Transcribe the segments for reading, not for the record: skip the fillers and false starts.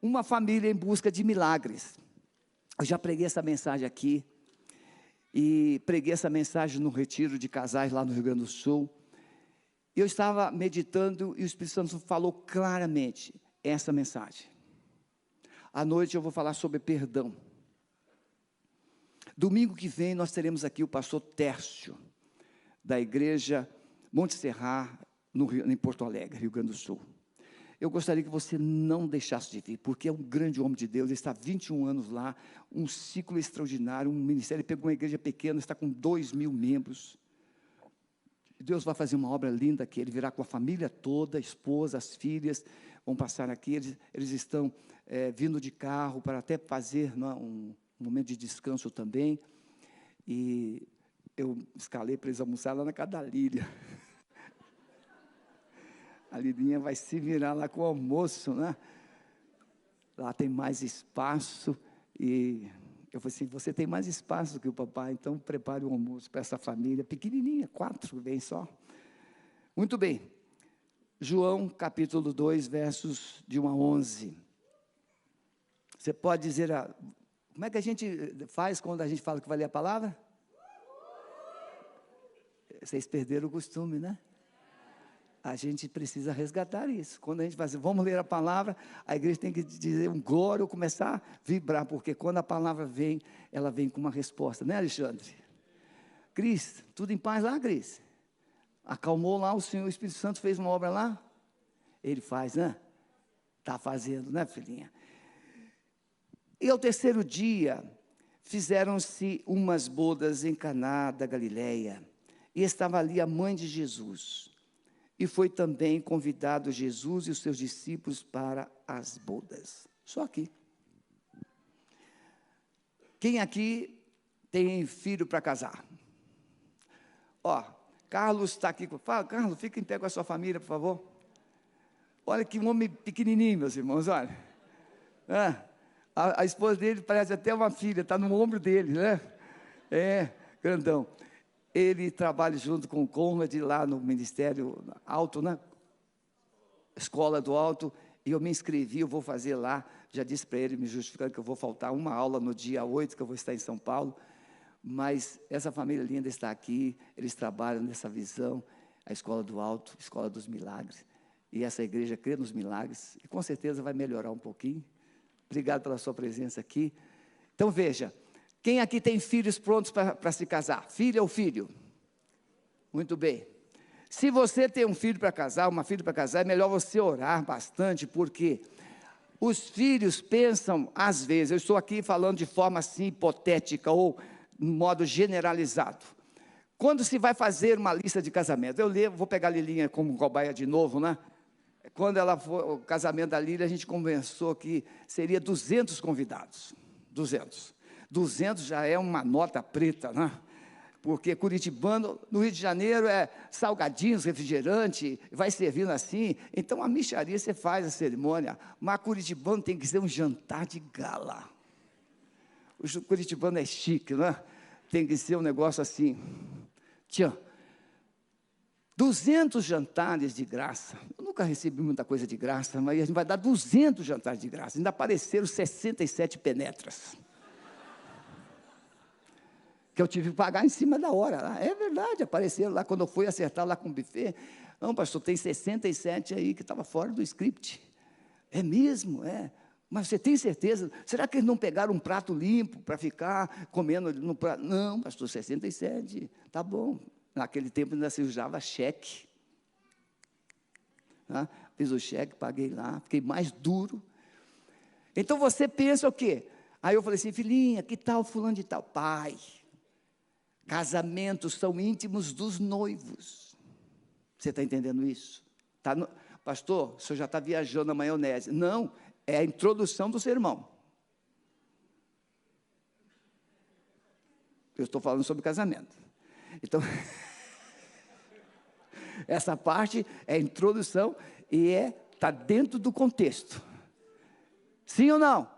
Uma família em busca de milagres. Eu já preguei essa mensagem aqui, e preguei essa mensagem no retiro de casais lá no Rio Grande do Sul. Eu estava meditando e o Espírito Santo falou claramente essa mensagem. À noite eu vou falar sobre perdão. Domingo que vem nós teremos aqui o pastor Tércio, da igreja Monte Serrar, em Porto Alegre, Rio Grande do Sul. Eu gostaria que você não deixasse de vir, porque é um grande homem de Deus, ele está há 21 anos lá, um ciclo extraordinário, um ministério, ele pegou uma igreja pequena, está com 2.000 membros. Deus vai fazer uma obra linda aqui, ele virá com a família toda, a esposa, as filhas, vão passar aqui, eles estão vindo de carro para até fazer um momento de descanso também, e eu escalei para eles almoçar lá na casa da Lília. A Lidinha vai se virar lá com o almoço, né? Lá tem mais espaço, e eu falei assim, você tem mais espaço que o papai, então prepare o almoço para essa família, pequenininha, 4, bem só. Muito bem, João capítulo 2, versos de 1 a 11. Você pode dizer, como é que a gente faz quando a gente fala que vai ler a palavra? Vocês perderam o costume, né? A gente precisa resgatar isso. Quando a gente vai dizer, vamos ler a palavra, a igreja tem que dizer um glória ou começar a vibrar, porque quando a palavra vem, ela vem com uma resposta, né, Alexandre? Cris, tudo em paz lá, Cris? Acalmou lá o Senhor, o Espírito Santo fez uma obra lá? Ele faz, né? Está fazendo, né, filhinha? E ao terceiro dia, fizeram-se umas bodas em Caná da Galileia, e estava ali a mãe de Jesus. E foi também convidado Jesus e os seus discípulos para as bodas. Só aqui. Quem aqui tem filho para casar? Ó, Carlos está aqui. Fala, Carlos, fica em pé com a sua família, por favor. Olha que homem pequenininho, meus irmãos, olha. A esposa dele parece até uma filha, está no ombro dele, né? Grandão. Ele trabalha junto com o Conrad lá no Ministério Alto, né? Escola do Alto, e eu me inscrevi, eu vou fazer lá, já disse para ele, me justificando que eu vou faltar uma aula no dia 8, que eu vou estar em São Paulo, mas essa família linda está aqui, eles trabalham nessa visão, a Escola do Alto, Escola dos Milagres, e essa igreja crê nos milagres, e com certeza vai melhorar um pouquinho. Obrigado pela sua presença aqui. Então veja, quem aqui tem filhos prontos para se casar? Filha ou filho? Muito bem. Se você tem um filho para casar, uma filha para casar, é melhor você orar bastante, porque os filhos pensam, às vezes, eu estou aqui falando de forma assim, hipotética, ou de modo generalizado. Quando se vai fazer uma lista de casamento, vou pegar a Lilinha como cobaia de novo, né? Quando ela foi, o casamento da Lília, a gente conversou que seria 200 convidados, 200 já é uma nota preta, né? Porque curitibano, no Rio de Janeiro, é salgadinhos, refrigerante, vai servindo assim, então a mixaria você faz a cerimônia, mas curitibano tem que ser um jantar de gala. O curitibano é chique, né? Tem que ser um negócio assim, 200 jantares de graça. Eu nunca recebi muita coisa de graça, mas a gente vai dar 200 jantares de graça. Ainda apareceram 67 penetras, que eu tive que pagar em cima da hora. É verdade, apareceram lá, quando eu fui acertar lá com o buffet. Não, pastor, tem 67 aí que estava fora do script. É mesmo, é. Mas você tem certeza? Será que eles não pegaram um prato limpo para ficar comendo no prato? Não, pastor, 67, tá bom. Naquele tempo ainda se usava cheque. Fiz o cheque, paguei lá, fiquei mais duro. Então você pensa o quê? Aí eu falei assim, filhinha, que tal fulano de tal? Pai, casamentos são íntimos dos noivos. Você está entendendo isso? Pastor, o senhor já está viajando na maionese. Não, é a introdução do sermão. Eu estou falando sobre casamento. Então, essa parte é a introdução e está dentro do contexto. Sim ou não?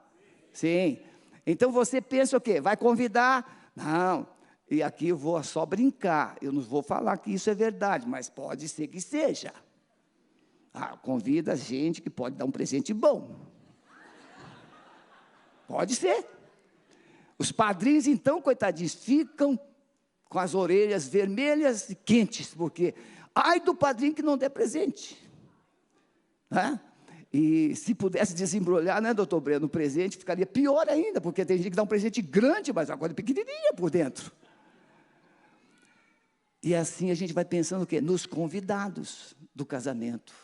Sim. Então você pensa o quê? Vai convidar? Não. E aqui eu vou só brincar. Eu não vou falar que isso é verdade, mas pode ser que seja. Convida gente que pode dar um presente bom. Pode ser. Os padrinhos, então, coitadinhos, ficam com as orelhas vermelhas e quentes, porque ai do padrinho que não der presente. Né? E se pudesse desembrulhar, né, doutor Breno, o presente ficaria pior ainda, porque tem gente que dá um presente grande, mas agora é pequenininha por dentro. E assim a gente vai pensando o quê? Nos convidados do casamento.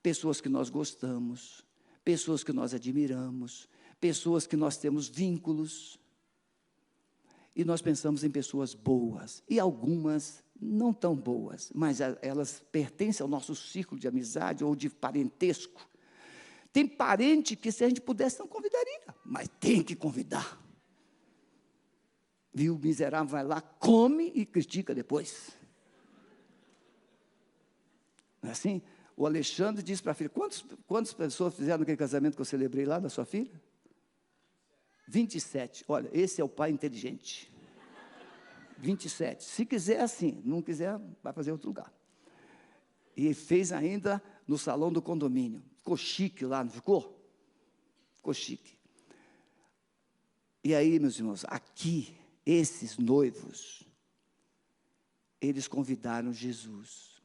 Pessoas que nós gostamos, pessoas que nós admiramos, pessoas que nós temos vínculos. E nós pensamos em pessoas boas, e algumas não tão boas, mas elas pertencem ao nosso círculo de amizade ou de parentesco. Tem parente que, se a gente pudesse, não convidaria, mas tem que convidar. E o miserável vai lá, come e critica depois. Não é assim? O Alexandre disse para a filha, quantas pessoas fizeram aquele casamento que eu celebrei lá da sua filha? 27. Olha, esse é o pai inteligente. 27. Se quiser, assim. Não quiser, vai fazer em outro lugar. E fez ainda no salão do condomínio. Ficou chique lá, não ficou? Ficou chique. E aí, meus irmãos, aqui, esses noivos, eles convidaram Jesus.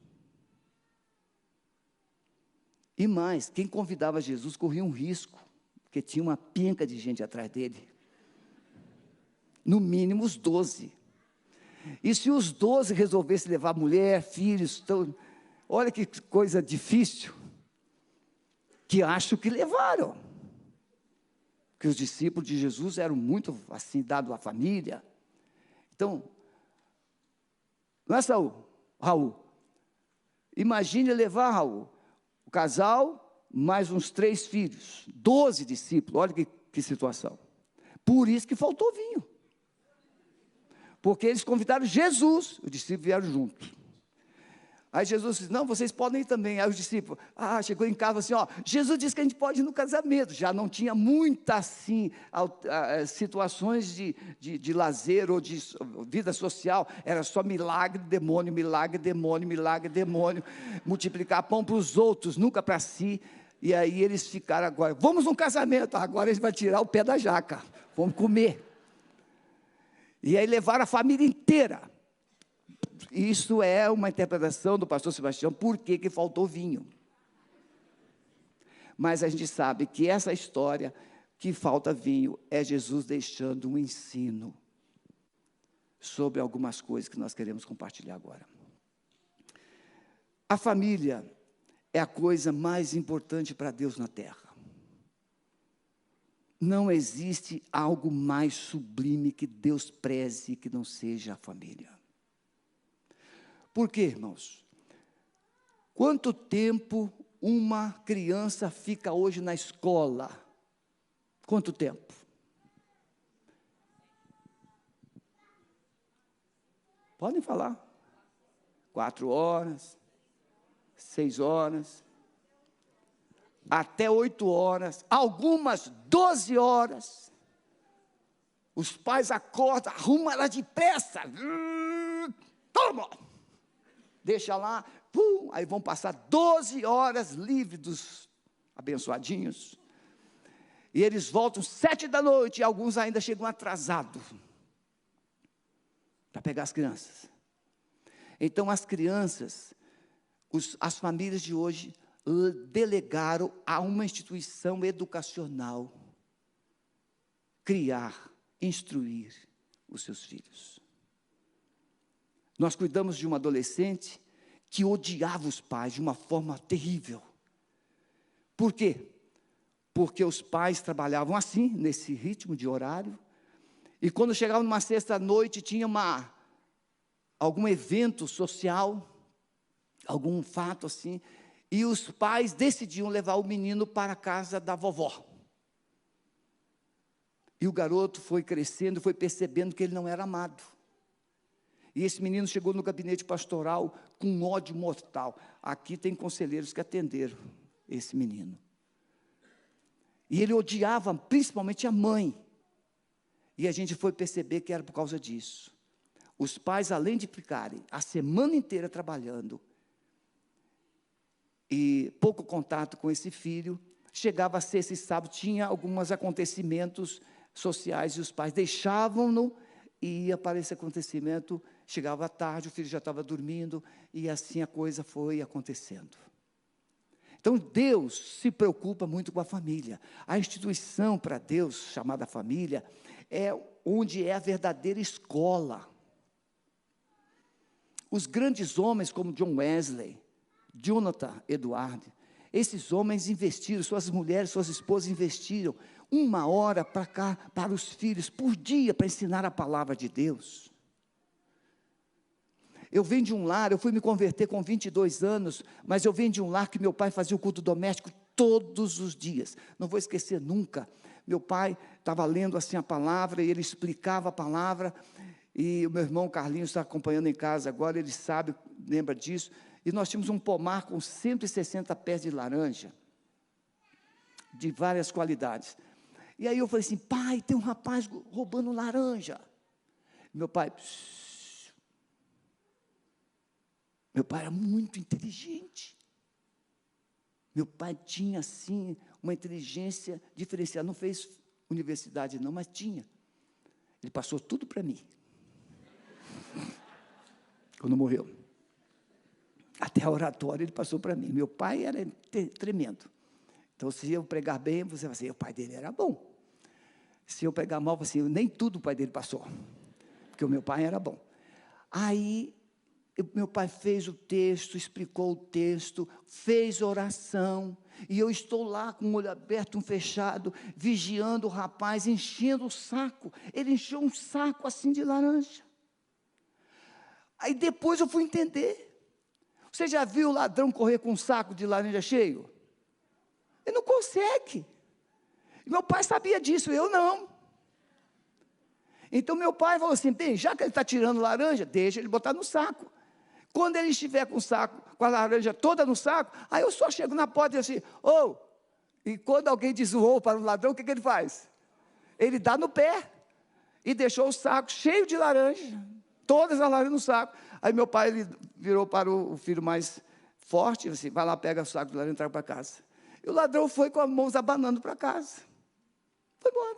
E mais, quem convidava Jesus corria um risco, porque tinha uma penca de gente atrás dele. No mínimo os 12. E se os 12 resolvessem levar mulher, filhos, então, olha que coisa difícil, que acho que levaram. Porque os discípulos de Jesus eram muito assim, dados à família. Então, não é Raul? Imagine levar, Raul, o casal, mais uns 3 filhos, 12 discípulos, olha que situação. Por isso que faltou vinho. Porque eles convidaram Jesus, os discípulos vieram juntos. Aí Jesus disse, não, vocês podem ir também. Aí os discípulos, chegou em casa assim, Jesus disse que a gente pode ir no casamento. Já não tinha muitas, assim, situações de lazer ou de vida social. Era só milagre, demônio, milagre, demônio, milagre, demônio. Multiplicar pão para os outros, nunca para si. E aí eles ficaram agora, vamos no casamento. Agora eles vão tirar o pé da jaca, vamos comer. E aí levaram a família inteira. Isso é uma interpretação do pastor Sebastião, por que faltou vinho. Mas a gente sabe que essa história, que falta vinho, é Jesus deixando um ensino sobre algumas coisas que nós queremos compartilhar agora. A família é a coisa mais importante para Deus na terra. Não existe algo mais sublime que Deus preze que não seja a família. Por quê, irmãos? Quanto tempo uma criança fica hoje na escola? Quanto tempo? Podem falar. 4 horas, 6 horas, até 8 horas, algumas 12 horas. Os pais acordam, arrumam ela depressa. Toma! Deixa lá, aí vão passar 12 horas livres dos abençoadinhos. E eles voltam 7 da noite, e alguns ainda chegam atrasados para pegar as crianças. Então, as crianças, as famílias de hoje delegaram a uma instituição educacional criar, instruir os seus filhos. Nós cuidamos de uma adolescente que odiava os pais de uma forma terrível. Por quê? Porque os pais trabalhavam assim, nesse ritmo de horário, e quando chegavam numa sexta-noite, tinha algum evento social, algum fato assim, e os pais decidiam levar o menino para a casa da vovó. E o garoto foi crescendo, foi percebendo que ele não era amado. E esse menino chegou no gabinete pastoral com um ódio mortal. Aqui tem conselheiros que atenderam esse menino. E ele odiava principalmente a mãe. E a gente foi perceber que era por causa disso. Os pais, além de ficarem a semana inteira trabalhando, e pouco contato com esse filho, chegava sexta e sábado, tinha alguns acontecimentos sociais, e os pais deixavam-no, e ia para esse acontecimento, chegava à tarde, o filho já estava dormindo, e assim a coisa foi acontecendo. Então, Deus se preocupa muito com a família. A instituição para Deus, chamada família, é onde é a verdadeira escola. Os grandes homens como John Wesley, Jonathan Edwards, esses homens investiram, suas mulheres, suas esposas investiram 1 hora para os filhos, por dia, para ensinar a palavra de Deus. Eu venho de um lar, eu fui me converter com 22 anos, mas eu venho de um lar que meu pai fazia o culto doméstico todos os dias. Não vou esquecer nunca. Meu pai estava lendo assim a palavra, e ele explicava a palavra, e o meu irmão Carlinhos está acompanhando em casa agora, ele sabe, lembra disso, e nós tínhamos um pomar com 160 pés de laranja, de várias qualidades. E aí eu falei assim, pai, tem um rapaz roubando laranja. Meu pai... Meu pai era muito inteligente. Meu pai tinha, assim, uma inteligência diferenciada. Não fez universidade, não, mas tinha. Ele passou tudo para mim. Quando morreu. Até a oratória ele passou para mim. Meu pai era tremendo. Então, se eu pregar bem, você vai dizer, o pai dele era bom. Se eu pregar mal, você nem tudo o pai dele passou. Porque o meu pai era bom. Aí... meu pai fez o texto, explicou o texto, fez oração, e eu estou lá com o olho aberto, um fechado, vigiando o rapaz, enchendo o saco. Ele encheu um saco assim de laranja. Aí depois eu fui entender. Você já viu o ladrão correr com um saco de laranja cheio? Ele não consegue. Meu pai sabia disso, eu não. Então meu pai falou assim, bem, já que ele está tirando laranja, deixa ele botar no saco. Quando ele estiver com o saco, com a laranja toda no saco, aí eu só chego na porta e assim, e quando alguém diz para o ladrão, o que ele faz? Ele dá no pé, e deixou o saco cheio de laranja, todas as laranjas no saco. Aí meu pai, ele virou para o filho mais forte, assim, vai lá, pega o saco de laranja e traga para casa. E o ladrão foi com as mãos abanando para casa, foi embora.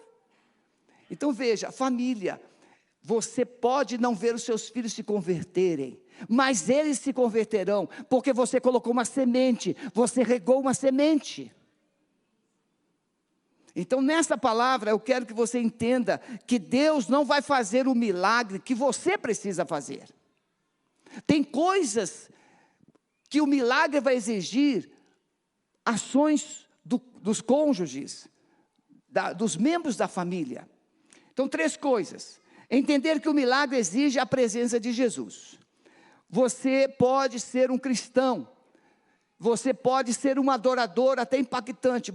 Então veja, família, você pode não ver os seus filhos se converterem, mas eles se converterão, porque você colocou uma semente, você regou uma semente. Então nessa palavra eu quero que você entenda, que Deus não vai fazer o milagre que você precisa fazer. Tem coisas que o milagre vai exigir, ações dos cônjuges, dos membros da família. Então 3 coisas, entender que o milagre exige a presença de Jesus. Você pode ser um cristão, você pode ser um adorador até impactante,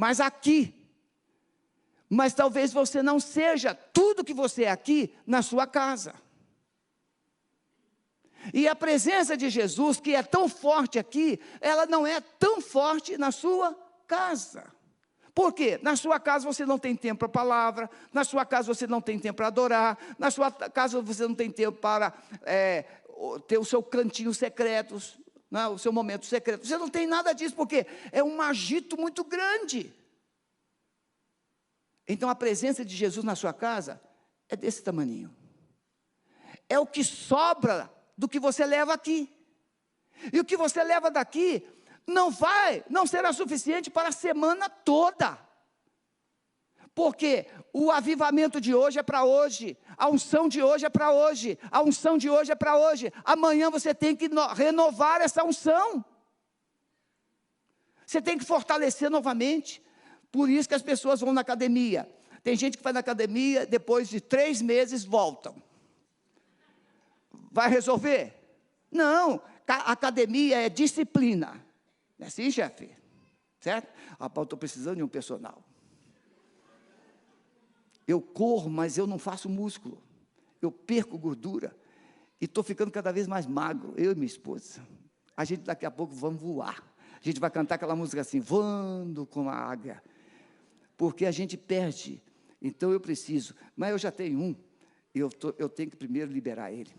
mas talvez você não seja tudo que você é aqui na sua casa. E a presença de Jesus, que é tão forte aqui, ela não é tão forte na sua casa. Por quê? Na sua casa você não tem tempo para a palavra, na sua casa você não tem tempo para adorar, na sua casa você não tem tempo para ter o seu cantinho secreto, né, o seu momento secreto. Você não tem nada disso, porque é um agito muito grande. Então a presença de Jesus na sua casa é desse tamaninho. É o que sobra do que você leva aqui. E o que você leva daqui não será suficiente para a semana toda. Porque o avivamento de hoje é para hoje, a unção de hoje é para hoje, a unção de hoje é para hoje. Amanhã você tem que renovar essa unção. Você tem que fortalecer novamente. Por isso que as pessoas vão na academia. Tem gente que vai na academia, depois de 3 meses voltam. Vai resolver? Não, a academia é disciplina. Não é assim, chefe? Certo? Rapaz, eu estou precisando de um personal. Eu corro, mas eu não faço músculo. Eu perco gordura. E estou ficando cada vez mais magro, eu e minha esposa. A gente daqui a pouco vamos voar. A gente vai cantar aquela música assim, voando com a águia. Porque a gente perde. Então eu preciso. Mas eu já tenho um. E eu tenho que primeiro liberar ele.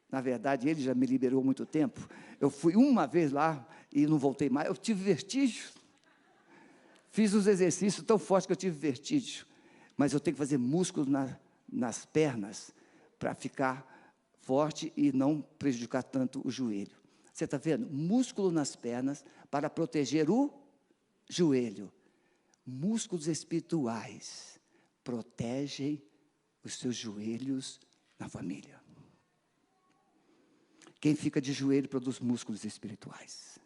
Na verdade, ele já me liberou há muito tempo. Eu fui uma vez lá e não voltei mais. Eu tive vertigem. Fiz uns exercícios tão fortes que eu tive vertigem. Mas eu tenho que fazer músculo nas pernas para ficar forte e não prejudicar tanto o joelho. Você está vendo? Músculo nas pernas para proteger o joelho. Músculos espirituais protegem os seus joelhos na família. Quem fica de joelho produz músculos espirituais.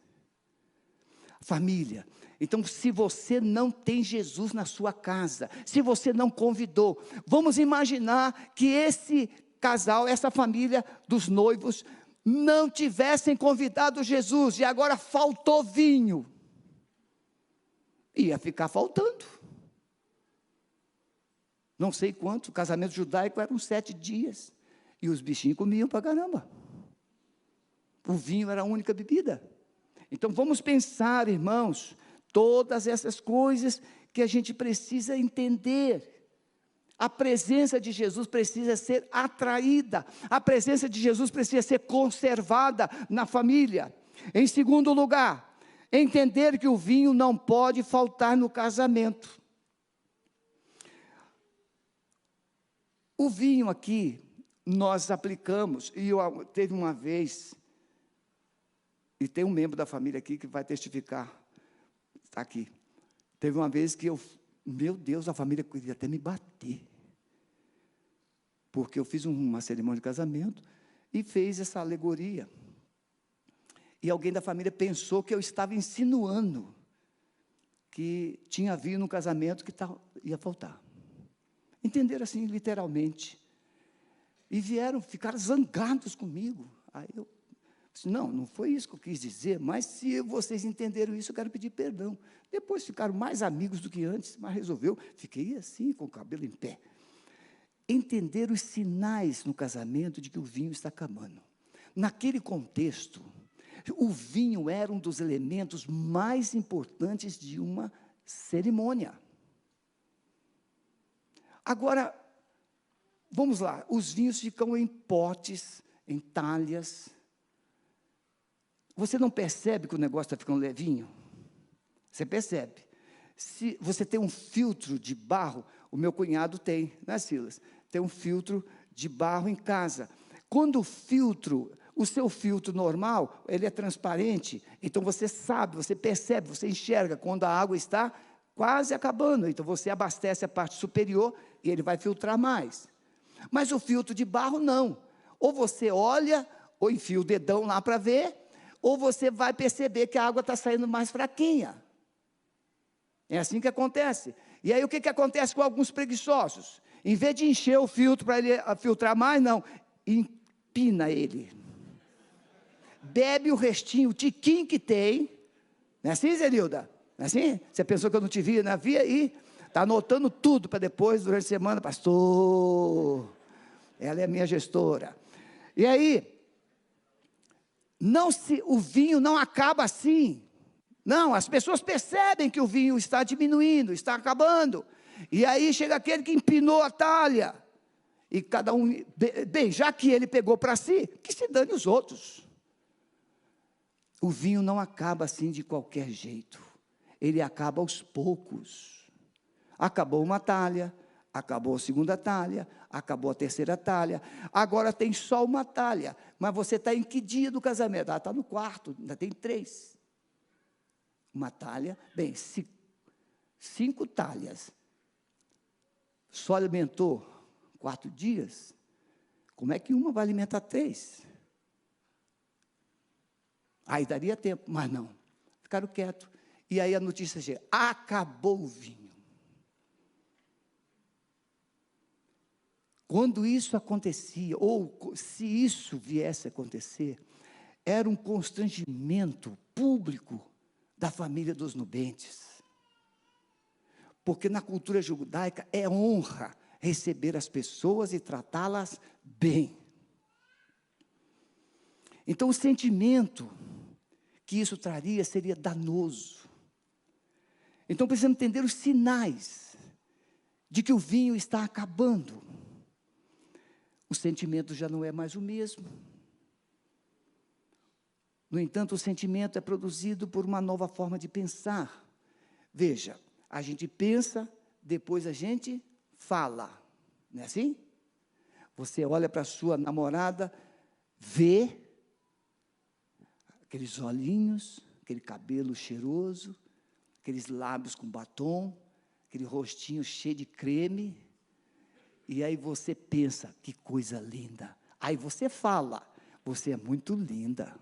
Família. Então, se você não tem Jesus na sua casa, se você não convidou, vamos imaginar que esse casal, essa família dos noivos, não tivessem convidado Jesus, e agora faltou vinho. Ia ficar faltando. Não sei quanto, o casamento judaico eram 7 dias, e os bichinhos comiam para caramba. O vinho era a única bebida. Então, vamos pensar, irmãos, todas essas coisas que a gente precisa entender. A presença de Jesus precisa ser atraída, a presença de Jesus precisa ser conservada na família. Em segundo lugar, entender que o vinho não pode faltar no casamento. O vinho aqui, nós aplicamos, e teve uma vez, e tem um membro da família aqui que vai testificar, está aqui. Teve uma vez que meu Deus, a família queria até me bater. Porque eu fiz uma cerimônia de casamento e fez essa alegoria. E alguém da família pensou que eu estava insinuando que tinha vinho no casamento que ia faltar. Entenderam assim, literalmente. E ficaram zangados comigo. Aí eu disse, não foi isso que eu quis dizer, mas se vocês entenderam isso, eu quero pedir perdão. Depois ficaram mais amigos do que antes, mas resolveu, fiquei assim, com o cabelo em pé. Entender os sinais no casamento de que o vinho está acabando. Naquele contexto, o vinho era um dos elementos mais importantes de uma cerimônia. Agora, vamos lá, os vinhos ficam em potes, em talhas. Você não percebe que o negócio está ficando levinho? Você percebe. Se você tem um filtro de barro, o meu cunhado tem, né, Silas? Tem um filtro de barro em casa. Quando o seu filtro normal, ele é transparente, então você sabe, você percebe, você enxerga quando a água está quase acabando. Então você abastece a parte superior e ele vai filtrar mais. Mas o filtro de barro não. Ou você olha, ou enfia o dedão lá para ver, ou você vai perceber que a água está saindo mais fraquinha. É assim que acontece. E aí o que acontece com alguns preguiçosos? Em vez de encher o filtro para ele filtrar mais, não, empina ele. Bebe o restinho, o tiquinho que tem. Não é assim, Zenilda? Não é assim? Você pensou que eu não te via, não via? E está anotando tudo para depois, durante a semana, pastor, ela é a minha gestora. E aí, o vinho não acaba assim. Não, as pessoas percebem que o vinho está diminuindo, está acabando. E aí chega aquele que empinou a talha. E cada um, bem, já que ele pegou para si, que se dane os outros. O vinho não acaba assim de qualquer jeito. Ele acaba aos poucos. Acabou uma talha, acabou a segunda talha, acabou a terceira talha, agora tem só uma talha. Mas você está em que dia do casamento? Ah, está no quarto, ainda tem 3. Uma talha, bem, 5 talhas. Só alimentou 4 dias? Como é que uma vai alimentar 3? Aí daria tempo, mas não. Ficaram quietos. E aí a notícia chega, acabou o vinho. Quando isso acontecia, ou se isso viesse a acontecer, era um constrangimento público da família dos nubentes. Porque na cultura judaica é honra receber as pessoas e tratá-las bem. Então o sentimento que isso traria seria danoso. Então precisamos entender os sinais de que o vinho está acabando. O sentimento já não é mais o mesmo. No entanto, o sentimento é produzido por uma nova forma de pensar. Veja, a gente pensa, depois a gente fala. Não é assim? Você olha para a sua namorada, vê aqueles olhinhos, aquele cabelo cheiroso, aqueles lábios com batom, aquele rostinho cheio de creme, e aí você pensa, que coisa linda. Aí você fala, você é muito linda.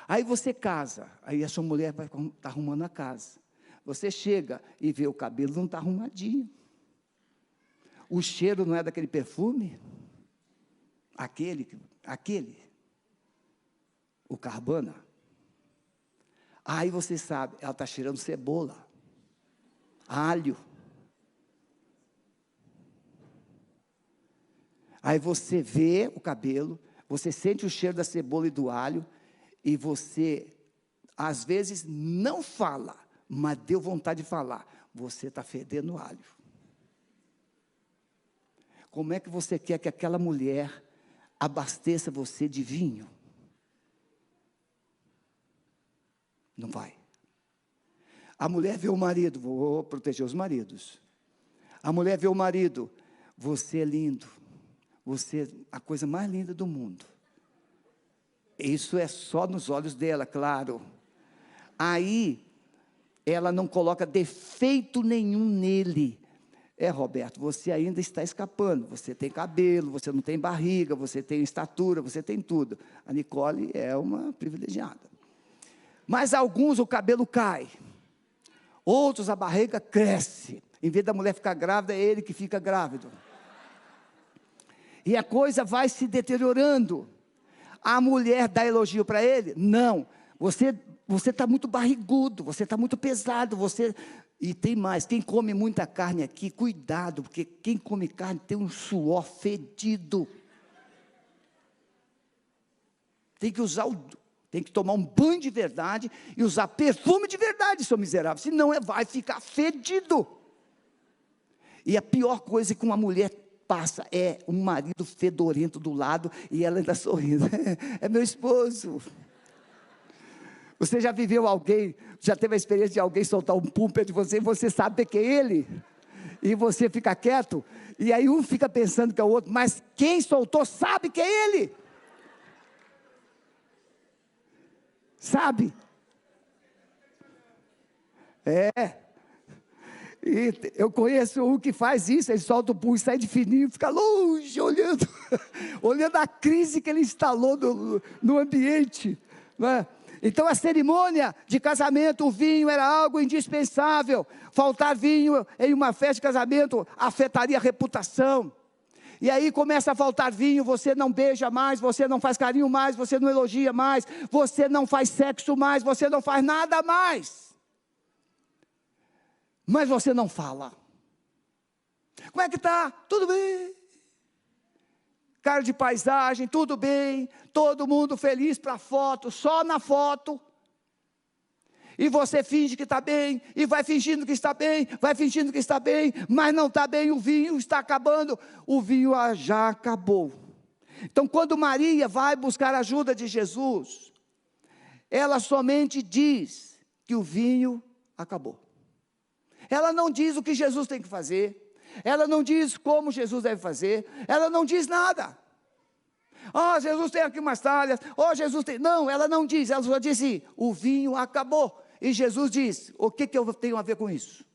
Aí você casa, aí a sua mulher vai estar arrumando a casa. Você chega e vê o cabelo não está arrumadinho. O cheiro não é daquele perfume? Aquele, o Carbana. Aí você sabe, ela está cheirando cebola, alho. Aí você vê o cabelo, você sente o cheiro da cebola e do alho, e você, às vezes, não fala, mas deu vontade de falar. Você está fedendo alho. Como é que você quer que aquela mulher abasteça você de vinho? Não vai. A mulher vê o marido, vou proteger os maridos. A mulher vê o marido, você é lindo, você é a coisa mais linda do mundo. Isso é só nos olhos dela, claro. Aí, ela não coloca defeito nenhum nele. Roberto, você ainda está escapando, você tem cabelo, você não tem barriga, você tem estatura, você tem tudo. A Nicole é uma privilegiada. Mas alguns o cabelo cai, outros a barriga cresce. Em vez da mulher ficar grávida, é ele que fica grávido. E a coisa vai se deteriorando. A mulher dá elogio para ele? Não. Você está muito barrigudo, você está muito pesado, E tem mais, quem come muita carne aqui, cuidado, porque quem come carne tem um suor fedido. Tem que tomar um banho de verdade e usar perfume de verdade, seu miserável, senão vai ficar fedido. E a pior coisa que uma mulher passa é um marido fedorento do lado e ela ainda sorrindo. É meu esposo. Você já viveu alguém, já teve a experiência de alguém soltar um pum perto de você, e você sabe que é ele, e você fica quieto, e aí um fica pensando que é o outro, mas quem soltou sabe que é ele. Sabe? E eu conheço um que faz isso, ele solta o pum e sai de fininho, fica longe, olhando, olhando a crise que ele instalou no ambiente, não é? Então a cerimônia de casamento, o vinho era algo indispensável. Faltar vinho em uma festa de casamento afetaria a reputação. E aí começa a faltar vinho, você não beija mais, você não faz carinho mais, você não elogia mais, você não faz sexo mais, você não faz nada mais. Mas você não fala. Como é que está? Tudo bem. Cara de paisagem, tudo bem, todo mundo feliz para a foto, só na foto, e você finge que está bem, e vai fingindo que está bem, vai fingindo que está bem, mas não está bem, o vinho está acabando, o vinho já acabou. Então quando Maria vai buscar a ajuda de Jesus, ela somente diz que o vinho acabou. Ela não diz o que Jesus tem que fazer, ela não diz como Jesus deve fazer, ela não diz nada. Jesus tem aqui umas talhas, Jesus tem... Não, ela não diz, ela só diz assim, o vinho acabou. E Jesus diz, o que eu tenho a ver com isso?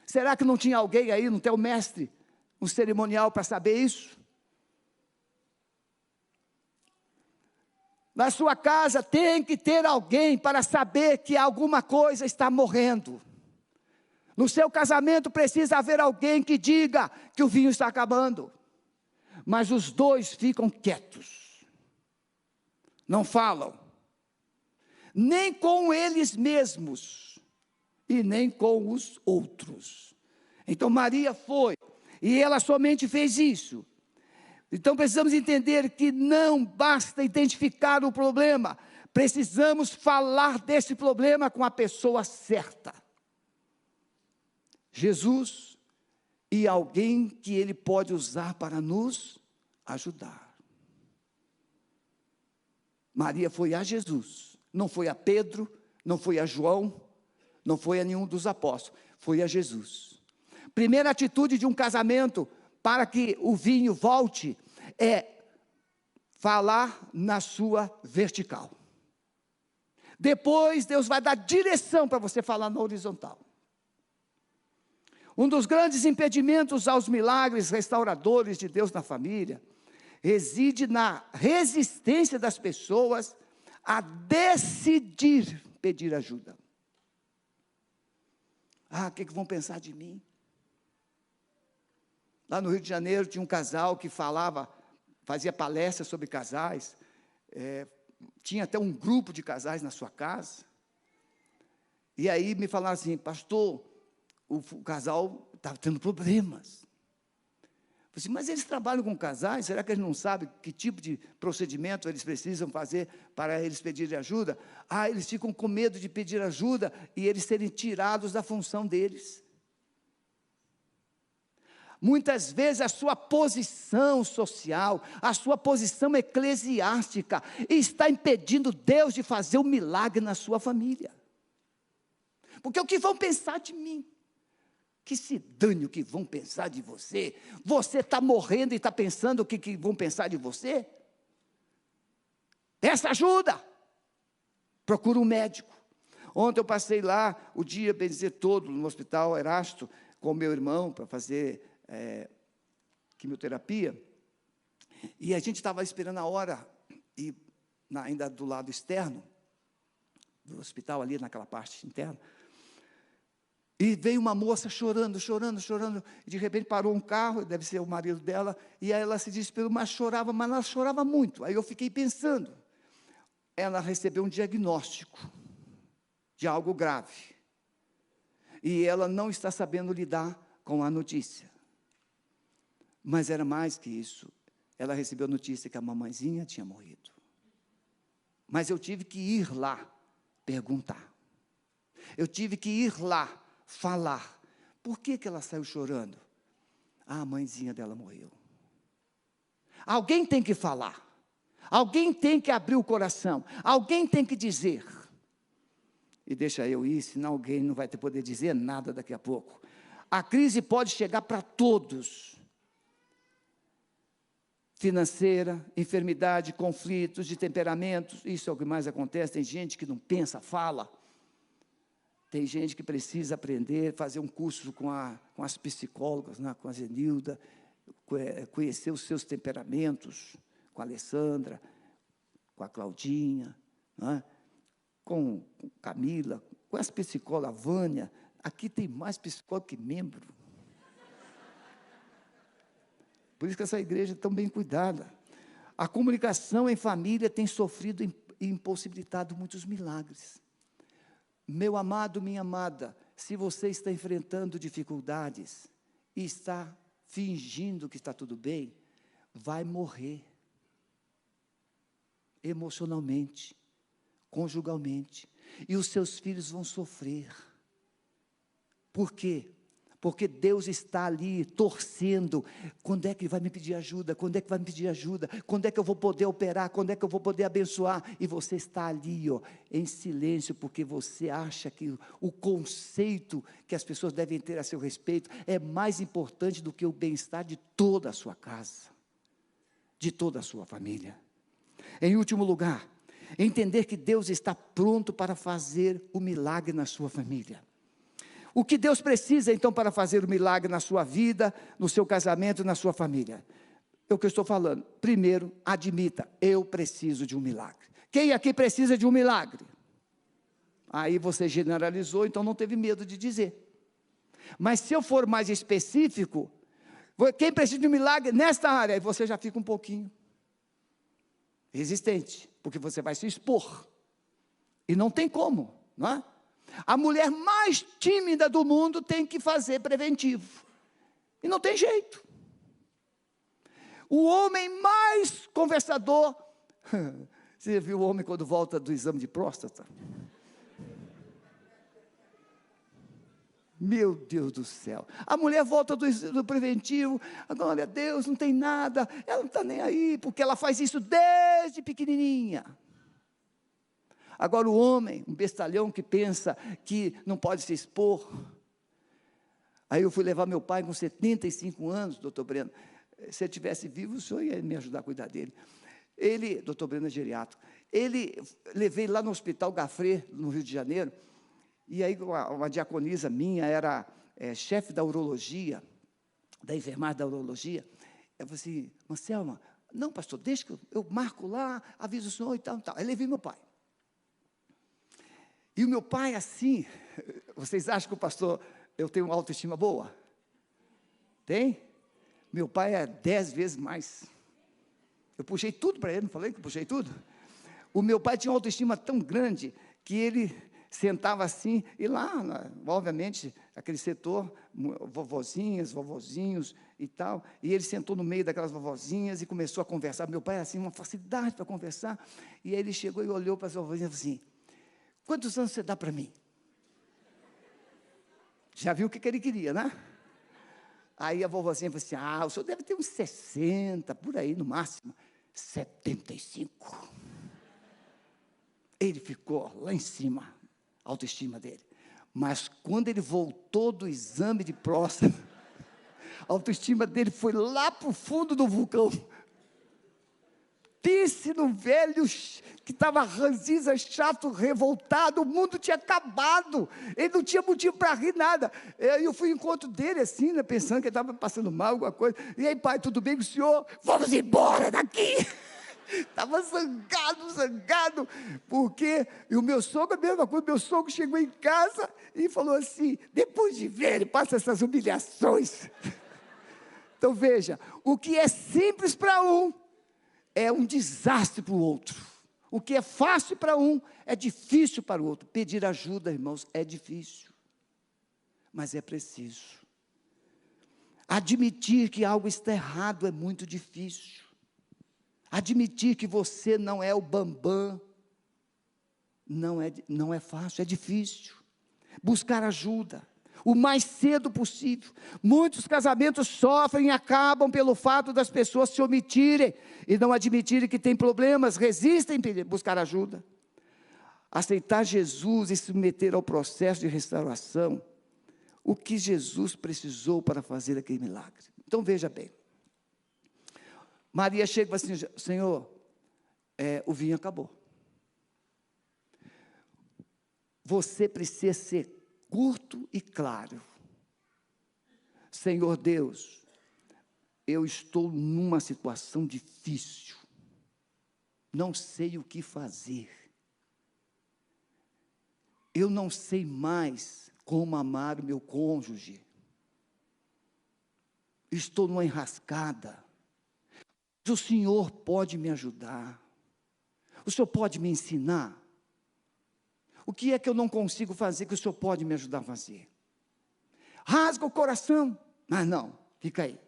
Será que não tinha alguém aí, não tem o mestre, um cerimonial para saber isso? Na sua casa tem que ter alguém para saber que alguma coisa está morrendo. No seu casamento precisa haver alguém que diga que o vinho está acabando. Mas os dois ficam quietos. Não falam. Nem com eles mesmos. E nem com os outros. Então Maria foi. E ela somente fez isso. Então precisamos entender que não basta identificar o problema. Precisamos falar desse problema com a pessoa certa. Jesus e alguém que Ele pode usar para nos ajudar. Maria foi a Jesus, não foi a Pedro, Não foi a João, não foi a nenhum dos apóstolos, foi a Jesus. Primeira atitude de um casamento para que o vinho volte é falar na sua vertical. Depois Deus vai dar direção para você falar na horizontal. Um dos grandes impedimentos aos milagres restauradores de Deus na família reside na resistência das pessoas a decidir pedir ajuda. O que vão pensar de mim? Lá no Rio de Janeiro tinha um casal que fazia palestras sobre casais, tinha até um grupo de casais na sua casa, e aí me falaram assim: pastor, o casal estava tendo problemas. Eu falei assim: mas eles trabalham com casais, será que eles não sabem que tipo de procedimento eles precisam fazer para eles pedirem ajuda? Eles ficam com medo de pedir ajuda e eles serem tirados da função deles. Muitas vezes a sua posição social, a sua posição eclesiástica está impedindo Deus de fazer um milagre na sua família. Porque o que vão pensar de mim? Que se dane o que vão pensar de você. Você está morrendo e está pensando o que vão pensar de você? Peça ajuda. Procura um médico. Ontem eu passei lá o dia, bem dizer, todo no Hospital Erasto, com o meu irmão, para fazer quimioterapia, e a gente estava esperando a hora, e ainda do lado externo, do hospital ali, naquela parte interna, e veio uma moça chorando, e de repente parou um carro, deve ser o marido dela, e aí ela se desesperou, mas ela chorava muito. Aí eu fiquei pensando, ela recebeu um diagnóstico de algo grave, e ela não está sabendo lidar com a notícia. Mas era mais que isso, ela recebeu a notícia que a mamãezinha tinha morrido. Mas eu tive que ir lá perguntar, eu tive que ir lá falar. Por que ela saiu chorando? A mãezinha dela morreu. Alguém tem que falar, alguém tem que abrir o coração, alguém tem que dizer. E deixa eu ir, senão alguém não vai poder dizer nada daqui a pouco. A crise pode chegar para todos. Financeira, enfermidade, conflitos de temperamentos, isso é o que mais acontece. Tem gente que não pensa, fala. Tem gente que precisa aprender, fazer um curso com as psicólogas, né, com a Zenilda, conhecer os seus temperamentos, com a Alessandra, com a Claudinha, né, com Camila, com as psicólogas, a Vânia. Aqui tem mais psicólogo que membro. Por isso que essa igreja é tão bem cuidada. A comunicação em família tem sofrido e impossibilitado muitos milagres. Meu amado, minha amada, se você está enfrentando dificuldades e está fingindo que está tudo bem, vai morrer. Emocionalmente, conjugalmente. E os seus filhos vão sofrer. Por quê? Porque Deus está ali torcendo. Quando é que vai me pedir ajuda? Quando é que vai me pedir ajuda? Quando é que eu vou poder operar? Quando é que eu vou poder abençoar? E você está ali, em silêncio, porque você acha que o conceito que as pessoas devem ter a seu respeito é mais importante do que o bem-estar de toda a sua casa, de toda a sua família. Em último lugar, entender que Deus está pronto para fazer o milagre na sua família. O que Deus precisa, então, para fazer o milagre na sua vida, no seu casamento, na sua família? É o que eu estou falando. Primeiro, admita, eu preciso de um milagre. Quem aqui precisa de um milagre? Aí você generalizou, então não teve medo de dizer. Mas se eu for mais específico, quem precisa de um milagre nesta área? Aí você já fica um pouquinho resistente, porque você vai se expor. E não tem como, não é? A mulher mais tímida do mundo tem que fazer preventivo. E não tem jeito. O homem mais conversador, você viu o homem quando volta do exame de próstata? Meu Deus do céu. A mulher volta do preventivo, glória a Deus, não tem nada, ela não está nem aí, porque ela faz isso desde pequenininha. Agora o homem, um bestalhão que pensa que não pode se expor. Aí eu fui levar meu pai com 75 anos, doutor Breno. Se ele estivesse vivo, o senhor ia me ajudar a cuidar dele. Ele, doutor Breno é geriátrico, levei lá no Hospital Gafré, no Rio de Janeiro, e aí uma diaconisa minha era chefe da urologia, da enfermagem da urologia. Eu falei assim, Anselma, não, pastor, deixa que eu marco lá, aviso o senhor e tal, e tal. Aí levei meu pai. E o meu pai, assim, vocês acham que o pastor, eu tenho uma autoestima boa? Tem? Meu pai é 10 vezes mais. Eu puxei tudo para ele, não falei que eu puxei tudo? O meu pai tinha uma autoestima tão grande, que ele sentava assim, e lá, obviamente, aquele setor, vovozinhas, vovozinhos e tal, e ele sentou no meio daquelas vovozinhas e começou a conversar. Meu pai, assim, uma facilidade para conversar, e aí ele chegou e olhou para as vovozinhas e falou assim, quantos anos você dá para mim? Já viu o que ele queria, né? Aí a vovozinha falou assim, o senhor deve ter uns 60, por aí no máximo. 75. Ele ficou lá em cima, a autoestima dele. Mas quando ele voltou do exame de próstata, a autoestima dele foi lá para o fundo do vulcão. Pense no velho que estava ranzinza, chato, revoltado, o mundo tinha acabado, ele não tinha motivo para rir nada. Eu fui ao encontro dele assim, né, pensando que ele estava passando mal, alguma coisa. E aí, pai, tudo bem com o senhor? Vamos embora daqui. Estava zangado, porque, e o meu sogro, a mesma coisa, meu sogro chegou em casa e falou assim, depois de ver, ele passa essas humilhações. Então veja, o que é simples para um, é um desastre para o outro. O que é fácil para um, é difícil para o outro. Pedir ajuda, irmãos, é difícil, mas é preciso. Admitir que algo está errado é muito difícil. Admitir que você não é o bambam, não é fácil, é difícil. Buscar ajuda, o mais cedo possível. Muitos casamentos sofrem e acabam pelo fato das pessoas se omitirem e não admitirem que têm problemas, resistem a buscar ajuda. Aceitar Jesus e se submeter ao processo de restauração, o que Jesus precisou para fazer aquele milagre. Então veja bem, Maria chega e fala assim, Senhor, o vinho acabou. Você precisa ser curto e claro. Senhor Deus, eu estou numa situação difícil, não sei o que fazer, eu não sei mais como amar o meu cônjuge, estou numa enrascada, o Senhor pode me ajudar, o Senhor pode me ensinar, o que é que eu não consigo fazer que o Senhor pode me ajudar a fazer? Rasga o coração, mas não, fica aí.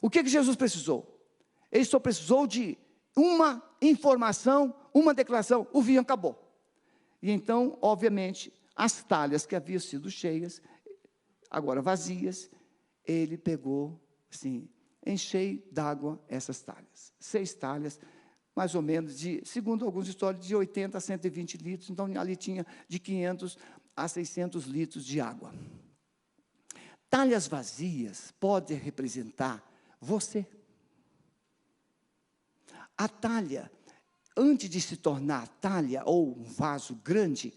O que Jesus precisou? Ele só precisou de uma informação, uma declaração, o vinho acabou. E então, obviamente, as talhas que haviam sido cheias, agora vazias, ele pegou, assim, enchei d'água essas talhas. 6 talhas, mais ou menos, segundo alguns histórios, de 80 a 120 litros, então ali tinha de 500 a 600 litros de água. Talhas vazias podem representar você. A talha, antes de se tornar talha ou um vaso grande,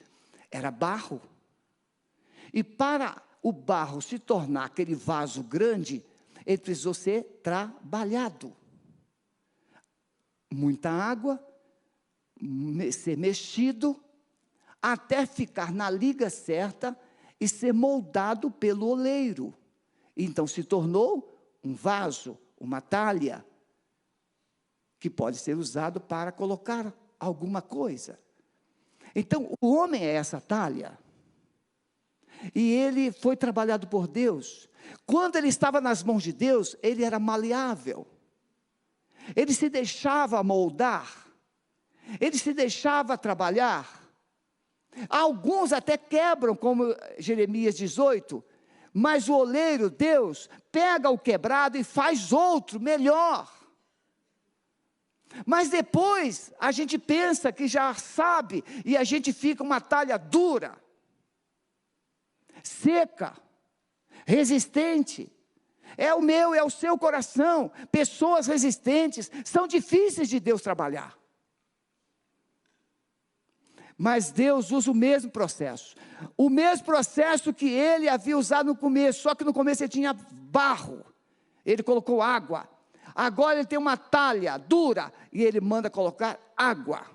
era barro. E para o barro se tornar aquele vaso grande, ele precisou ser trabalhado. Muita água, ser mexido, até ficar na liga certa e ser moldado pelo oleiro. Então se tornou um vaso, uma talha, que pode ser usado para colocar alguma coisa. Então o homem é essa talha, e ele foi trabalhado por Deus. Quando ele estava nas mãos de Deus, ele era maleável, ele se deixava moldar, ele se deixava trabalhar. Alguns até quebram, como Jeremias 18, mas o oleiro, Deus, pega o quebrado e faz outro melhor. Mas depois a gente pensa que já sabe e a gente fica uma talha dura, seca, resistente. É o meu, é o seu coração. Pessoas resistentes são difíceis de Deus trabalhar. Mas Deus usa o mesmo processo que Ele havia usado no começo, só que no começo Ele tinha barro, Ele colocou água. Agora Ele tem uma talha dura e Ele manda colocar água.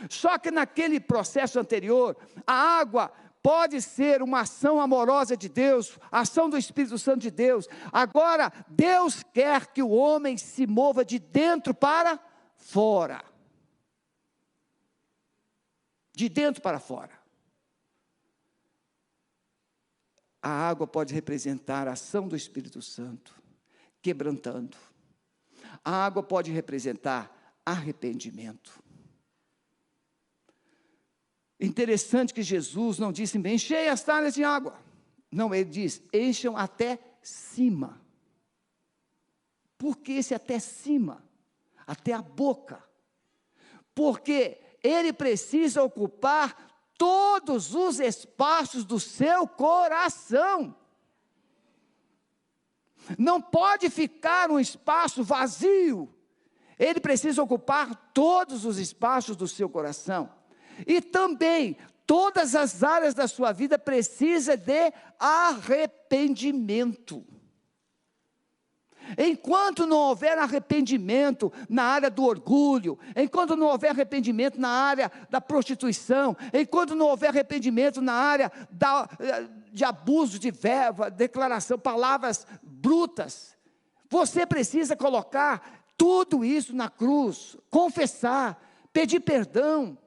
Só que naquele processo anterior, a água pode ser uma ação amorosa de Deus, ação do Espírito Santo de Deus. Agora, Deus quer que o homem se mova de dentro para fora. De dentro para fora. A água pode representar a ação do Espírito Santo, quebrantando. A água pode representar arrependimento. Interessante que Jesus não disse, enchei as talhas de água. Não, Ele diz, encham até cima. Por que esse até cima? Até a boca. Porque Ele precisa ocupar todos os espaços do seu coração. Não pode ficar um espaço vazio. Ele precisa ocupar todos os espaços do seu coração. E também, todas as áreas da sua vida precisam de arrependimento. Enquanto não houver arrependimento na área do orgulho, enquanto não houver arrependimento na área da prostituição, enquanto não houver arrependimento na área de abuso de verba, declaração, palavras brutas, você precisa colocar tudo isso na cruz, confessar, pedir perdão,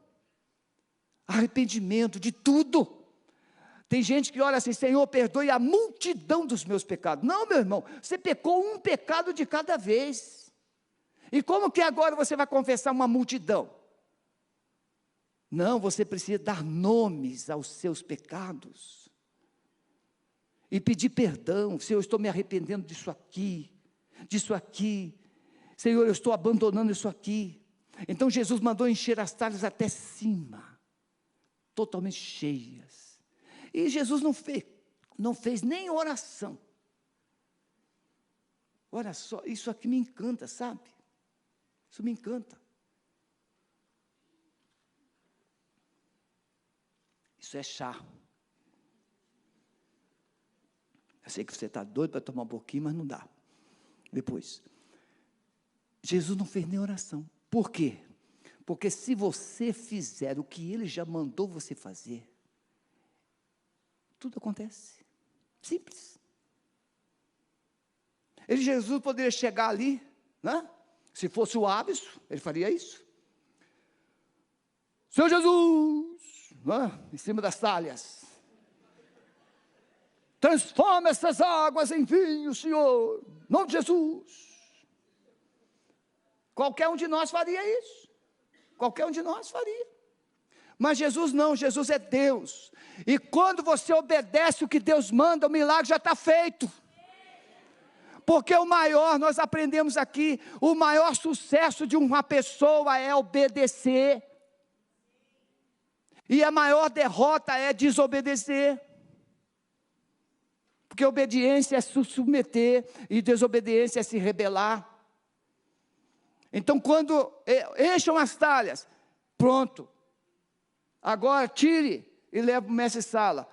arrependimento de tudo. Tem gente que olha assim, Senhor, perdoe a multidão dos meus pecados. Não, meu irmão, você pecou um pecado de cada vez. E como que agora você vai confessar uma multidão? Não, você precisa dar nomes aos seus pecados. E pedir perdão. Senhor, eu estou me arrependendo disso aqui. Senhor, eu estou abandonando isso aqui. Então Jesus mandou encher as talhas até cima. Totalmente cheias. E Jesus não fez nem oração. Olha só, isso aqui me encanta, sabe? Isso me encanta. Isso é chá. Eu sei que você está doido para tomar um pouquinho, mas não dá. Depois. Jesus não fez nem oração. Por quê? Porque se você fizer o que Ele já mandou você fazer, tudo acontece. Simples. Jesus poderia chegar ali, né? Se fosse o hábito, Ele faria isso. Senhor Jesus, né? Em cima das talhas. Transforma essas águas em vinho, Senhor. Em nome de Jesus. Qualquer um de nós faria isso. Qualquer um de nós faria. Mas Jesus não, Jesus é Deus. E quando você obedece o que Deus manda, o milagre já está feito. Porque o maior, nós aprendemos aqui, o maior sucesso de uma pessoa é obedecer. E a maior derrota é desobedecer. Porque obediência é se submeter e desobediência é se rebelar. Então, quando encham as talhas, pronto. Agora tire e leve para o mestre-sala.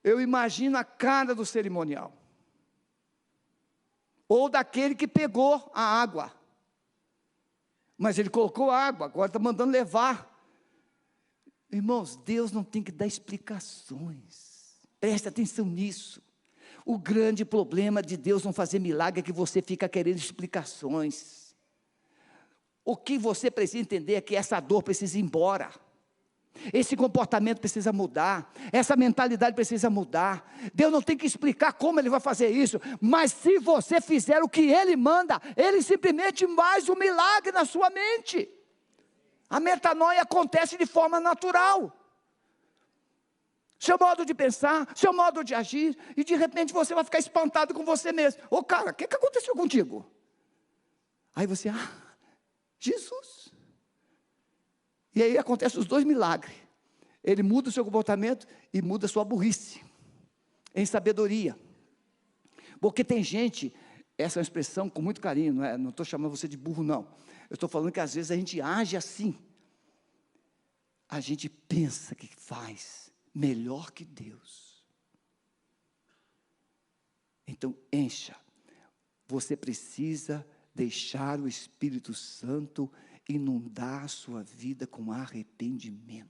Eu imagino a cara do cerimonial. Ou daquele que pegou a água. Mas ele colocou água, agora está mandando levar. Irmãos, Deus não tem que dar explicações. Preste atenção nisso. O grande problema de Deus não fazer milagre é que você fica querendo explicações. O que você precisa entender é que essa dor precisa ir embora. Esse comportamento precisa mudar. Essa mentalidade precisa mudar. Deus não tem que explicar como Ele vai fazer isso. Mas se você fizer o que Ele manda, Ele simplesmente faz um milagre na sua mente. A metanoia acontece de forma natural. Seu modo de pensar, seu modo de agir. E de repente você vai ficar espantado com você mesmo. Ô cara, o que aconteceu contigo? Aí você, Jesus. E aí acontecem os dois milagres. Ele muda o seu comportamento e muda a sua burrice, em sabedoria. Porque tem gente, essa é uma expressão com muito carinho, não estou chamando você de burro, não. Eu estou falando que às vezes a gente age assim. A gente pensa que faz melhor que Deus. Então, encha. Você precisa deixar o Espírito Santo inundar a sua vida com arrependimento.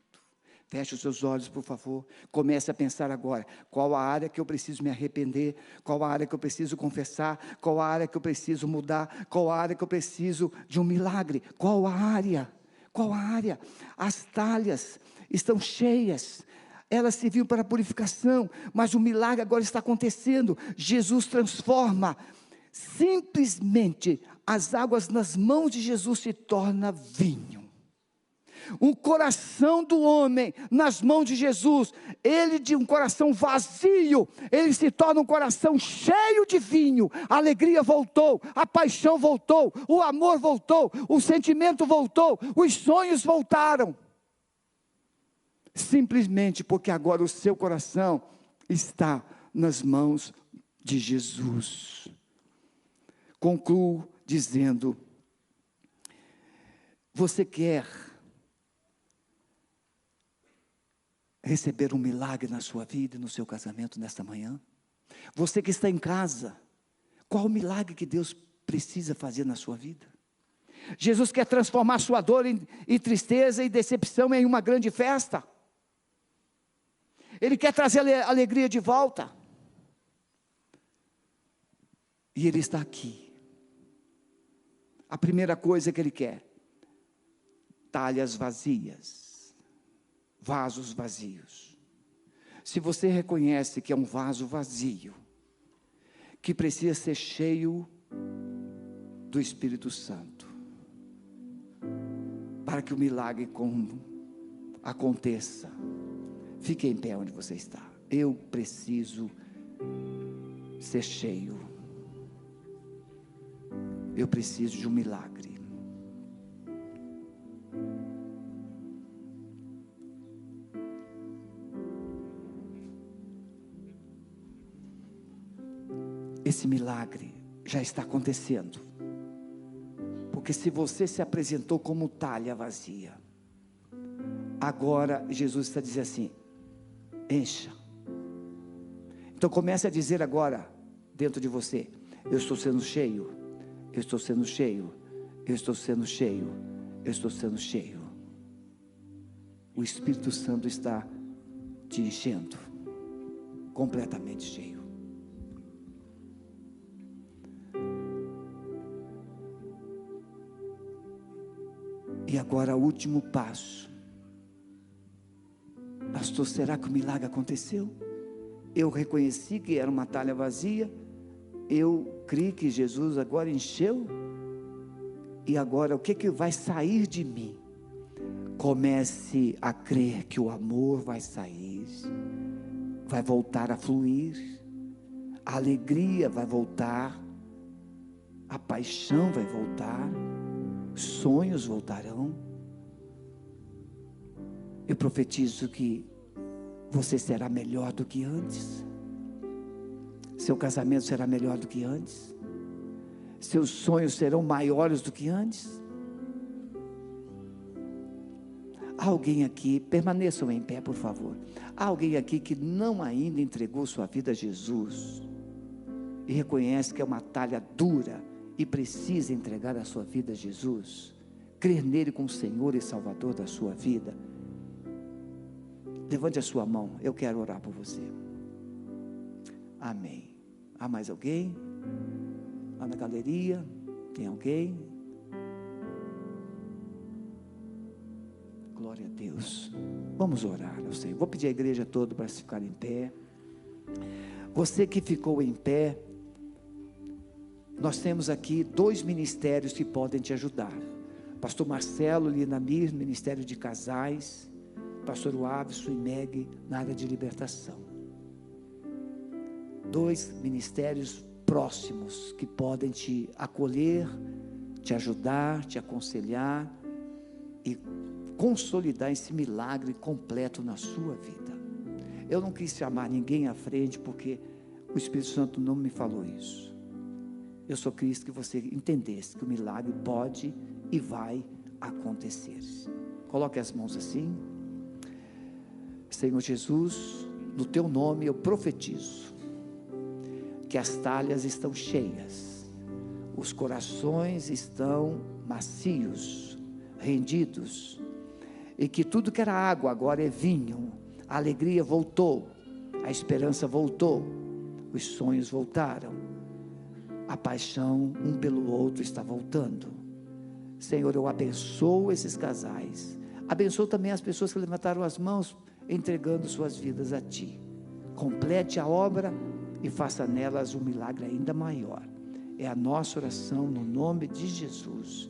Feche os seus olhos, por favor. Comece a pensar agora. Qual a área que eu preciso me arrepender? Qual a área que eu preciso confessar? Qual a área que eu preciso mudar? Qual a área que eu preciso de um milagre? Qual a área? Qual a área? As talhas estão cheias. Elas serviam para a purificação, mas o milagre agora está acontecendo. Jesus transforma. Simplesmente as águas nas mãos de Jesus se torna vinho. Um coração do homem nas mãos de Jesus, ele de um coração vazio, ele se torna um coração cheio de vinho. A alegria voltou, a paixão voltou, o amor voltou, o sentimento voltou, os sonhos voltaram. Simplesmente porque agora o seu coração está nas mãos de Jesus. Concluo dizendo: você quer receber um milagre na sua vida e no seu casamento nesta manhã? Você que está em casa, qual o milagre que Deus precisa fazer na sua vida? Jesus quer transformar sua dor em tristeza e decepção em uma grande festa. Ele quer trazer a alegria de volta. E Ele está aqui. A primeira coisa que Ele quer: talhas vazias, vasos vazios. Se você reconhece que é um vaso vazio, que precisa ser cheio do Espírito Santo, para que o milagre aconteça, fique em pé onde você está. Eu preciso ser cheio. Eu preciso de um milagre. Esse milagre já está acontecendo. Porque se você se apresentou como talha vazia, agora Jesus está dizendo assim: encha. Então comece a dizer agora dentro de você: eu estou sendo cheio, eu estou sendo cheio, eu estou sendo cheio, eu estou sendo cheio. O Espírito Santo está te enchendo, completamente cheio. E agora o último passo. Pastor, será que o milagre aconteceu? Eu reconheci que era uma talha vazia, eu criei que Jesus agora encheu, e agora o que vai sair de mim? Comece a crer que o amor vai sair, vai voltar a fluir, a alegria vai voltar, a paixão vai voltar, sonhos voltarão. Eu profetizo que você será melhor do que antes. Seu casamento será melhor do que antes. Seus sonhos serão maiores do que antes. Há alguém aqui, permaneçam em pé, por favor. Há alguém aqui que não ainda entregou sua vida a Jesus e reconhece que é uma talha dura e precisa entregar a sua vida a Jesus, crer nele como Senhor e Salvador da sua vida? Levante a sua mão, eu quero orar por você. Amém. Há mais alguém? Lá na galeria, tem alguém? Glória a Deus. Vamos orar ao Senhor. Vou pedir à igreja toda para se ficar em pé. Você que ficou em pé, nós temos aqui 2 ministérios que podem te ajudar. Pastor Marcelo Linamir, Ministério de Casais. Pastor Wavison e Meg, na área de libertação. 2 ministérios próximos que podem te acolher, te ajudar, te aconselhar e consolidar esse milagre completo na sua vida. Eu não quis chamar ninguém à frente porque o Espírito Santo não me falou isso. Eu só quis que você entendesse que o milagre pode e vai acontecer. Coloque as mãos assim. Senhor Jesus, no teu nome eu profetizo que as talhas estão cheias, os corações estão macios, rendidos, e que tudo que era água agora é vinho. A alegria voltou, a esperança voltou, os sonhos voltaram, a paixão um pelo outro está voltando. Senhor, eu abençoo esses casais, abençoo também as pessoas que levantaram as mãos, entregando suas vidas a Ti. Complete a obra e faça nelas um milagre ainda maior. É a nossa oração no nome de Jesus.